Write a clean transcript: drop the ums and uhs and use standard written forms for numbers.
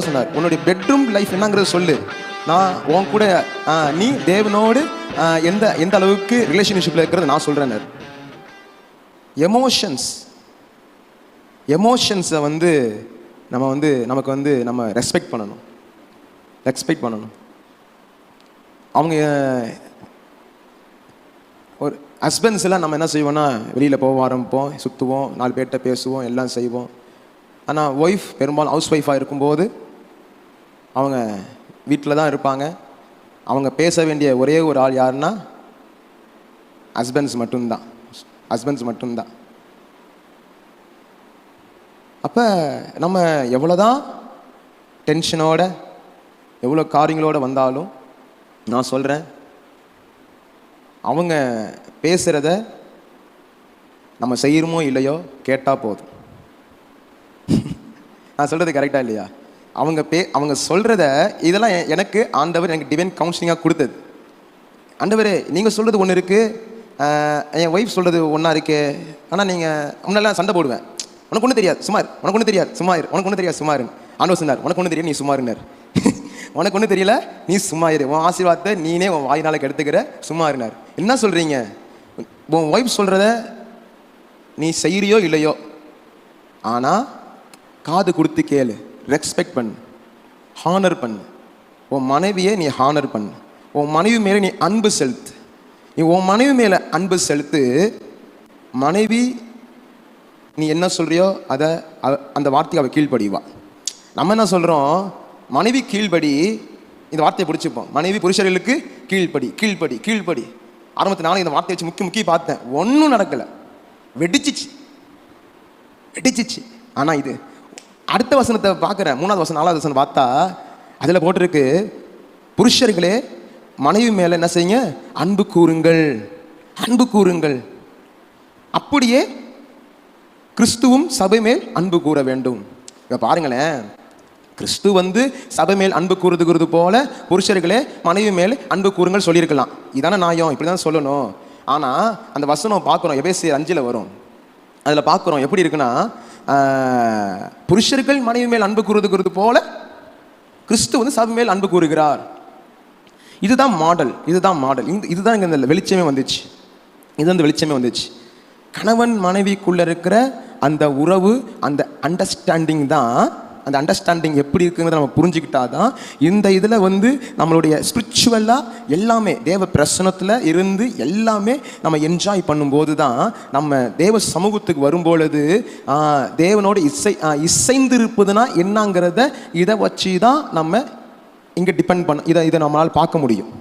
சொன்னார், உன்னுடைய bedroom life என்னங்கிறது சொல்லு, நான் உன் கூட நீ தேவனோடு எந்த எந்த அளவுக்கு ரிலேஷன்ஷிப்பில் இருக்கிறது நான் சொல்கிறேன். எமோஷன்ஸை வந்து நமக்கு நம்ம ரெஸ்பெக்ட் பண்ணணும். அவங்க ஒரு ஹஸ்பண்ட்ஸ் எல்லாம் நம்ம என்ன செய்வோம்னா, வெளியில் ஆரம்பிப்போம், சுற்றுவோம், 4 பேர்கிட்ட பேசுவோம், எல்லாம் செய்வோம். ஆனால் ஒய்ஃப் பெரும்பாலும் ஹவுஸ் ஒய்ஃபாக இருக்கும்போது அவங்க வீட்டில் தான் இருப்பாங்க. அவங்க பேச வேண்டிய ஒரே ஒரு ஆள் யாருன்னா ஹஸ்பண்ட்ஸ் மட்டும்தான். அப்போ நம்ம எவ்வளோதான் டென்ஷனோட எவ்வளோ காரியங்களோடு வந்தாலும் நான் சொல்கிறேன், அவங்க பேசுகிறத நம்ம செய்கிறோமோ இல்லையோ கேட்டால் போதும். நான் சொல்கிறது கரெக்டாக இல்லையா? அவங்க சொல்கிறத இதெல்லாம் எனக்கு ஆண்டவர் எனக்கு டிவைன் கவுன்சிலிங்காக கொடுத்தது. ஆண்டவரே, நீங்கள் சொல்கிறது ஒன்று இருக்குது, என் ஒய்ஃப் சொல்கிறது ஒன்றா இருக்கு. ஆனால் நீங்கள் முன்னெல்லாம் சண்டை போடுவேன், உனக்கு ஒன்றும் தெரியாது சுமார், உனக்கு ஒன்றும் தெரியாது சுமார், உனக்கு ஒன்றும் தெரியாது சுமார். ஆண்டவர் சொன்னார், உனக்கு ஒன்றும் தெரியாது நீ சுமாருன்னார். உனக்கு ஒன்றும் தெரியல நீ சும்மா இரு, உன் ஆசீர்வாதத்தை நீனே உன் வாயினால கெடுத்துக்கிற, சும்மா இருந்தார். என்ன சொல்கிறீங்க? உன் ஒய்ஃப் சொல்கிறத நீ செய்கிறியோ இல்லையோ, ஆனால் காது கொடுத்து கேளு, ரெஸ்பெக்ட் பண்ணு, ஹானர் பண்ணு. உன் மனைவியை நீ ஹானர் பண்ணு, உன் மனைவி மேலே நீ அன்பு செலுத்து. நீ உன் மனைவி மேலே அன்பு செலுத்து. மனைவி நீ என்ன சொல்கிறியோ அதை அந்த வார்த்தையை அவள் கீழ்ப்படிவா. நம்ம என்ன சொல்கிறோம், மனைவி கீழ்படி, இந்த வார்த்தையை பிடிச்சிப்போம், மனைவி புருஷர்களுக்கு கீழ்படி. ஆரம்பத்தில் நானும் இந்த வார்த்தையை வச்சு முக்கி பார்த்தேன், ஒன்றும் நடக்கலை, வெடிச்சிச்சு. ஆனால் இது அடுத்த வசனத்தை பார்க்குறேன், 3வது வசனம் 4வது வசனம் பார்த்தா அதில் போட்டிருக்கு, புருஷர்களே மனைவி மேலே என்ன செய்யுங்க, அன்பு கூறுங்கள். அப்படியே கிறிஸ்துவும் சபை மேல் அன்பு கூற வேண்டும். இங்க பாருங்களேன், கிறிஸ்து சபை மேல் அன்பு கூறுது போல புருஷர்களே மனைவி மேல் அன்பு கூறுங்கள் சொல்லியிருக்கலாம். இதான நியாயம், இப்படி தான் சொல்லணும். ஆனால் அந்த வசனம் பார்க்குறோம், எபேசியர் 5 வரும். அதில் பார்க்குறோம் எப்படி இருக்குன்னா, புருஷர்கள் மனைவி மேல் அன்பு கூறுது போல கிறிஸ்து சபை மேல் அன்பு கூறுகிறார். இதுதான் மாடல். இதுதான் இங்கே இந்த வெளிச்சமே வந்துச்சு. கணவன் மனைவிக்குள்ள இருக்கிற அந்த உறவு, அந்த அண்டர்ஸ்டாண்டிங் தான். அந்த அண்டர்ஸ்டாண்டிங் எப்படி இருக்குங்கிறத நம்ம புரிஞ்சுக்கிட்டா தான் இந்த இதில் நம்மளுடைய ஸ்பிரிச்சுவலாக எல்லாமே தேவ பிரசனத்தில் இருந்து எல்லாமே நம்ம என்ஜாய் பண்ணும்போது தான் நம்ம தேவ சமூகத்துக்கு வரும்பொழுது தேவனோட இசைந்திருப்பதுனா என்னங்கிறத இதை வச்சு தான் நம்ம இங்கே டிபெண்ட் பண்ண இதை நம்மளால் பார்க்க முடியும்.